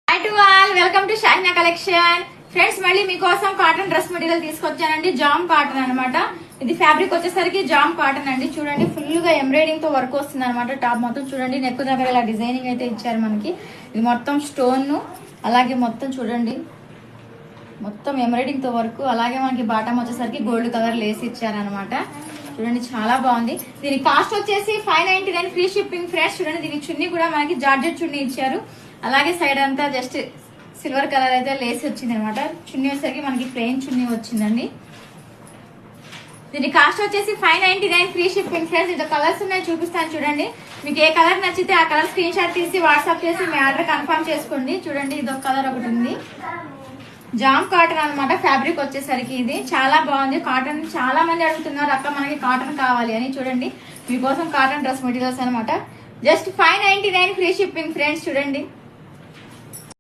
Hi to all, welcome to Shahina collection. Friends, మళ్ళీ మీకోసం cotton dress material తీసుకొచ్చానండి. Jam cotton అన్నమాట. ఇది ఫ్యాబ్రిక్ వచ్చేసరికి జామ్ కాటన్ అండి. చూడండి, ఫుల్ గా ఎంబ్రాయిడింగ్ తో వర్క్ వస్తుంది అనమాట. టాప్ మొత్తం చూడండి, నెక్ దగ్గర ఇలా డిజైనింగ్ అయితే ఇచ్చారు మనకి. ఇది మొత్తం స్టోన్, అలాగే మొత్తం చూడండి మొత్తం ఎంబ్రాయిడింగ్ తో వర్క్. అలాగే మనకి బాటమ్ వచ్చేసరికి గోల్డ్ కలర్ లేస్ ఇచ్చారనమాట. చూడండి, చాలా బాగుంది. దీని కాస్ట్ వచ్చేసి 599 ఫ్రీ షిప్పింగ్. ఫ్రెండ్స్ చూడండి, దీనికి చున్నీ కూడా మనకి జార్జెట్ చున్నీ ఇచ్చారు. అలాగే సైడ్ అంతా జస్ట్ సిల్వర్ కలర్ అయితే లేస్ వచ్చింది అనమాట. చున్నీ వచ్చేసరికి మనకి ప్లెయిన్ చున్నీ వచ్చిందండి. దీని కాస్ట్ వచ్చేసి 599 ఫ్రీ షిప్పింగ్. ఫ్రెండ్స్, ఇది కలర్స్ ఉన్నాయి, చూపిస్తాను చూడండి. మీకు ఏ కలర్ నచ్చితే ఆ కలర్ స్క్రీన్ షాట్ తీసి వాట్సాప్ చేసి మీ ఆర్డర్ కన్ఫర్మ్ చేసుకోండి. చూడండి, ఇది ఒక కలర్ ఒకటి ఉంది. జామ్ కాటన్ అనమాట. ఫ్యాబ్రిక్ వచ్చేసరికి ఇది చాలా బాగుంది. కాటన్ చాలా మంది అడుగుతున్నారు, అక్క మనకి కాటన్ కావాలి అని. చూడండి, మీకోసం కాటన్ డ్రెస్ మెటీరియల్స్ అనమాట. Just 599 free shipping. ఫ్రెండ్స్ చూడండి.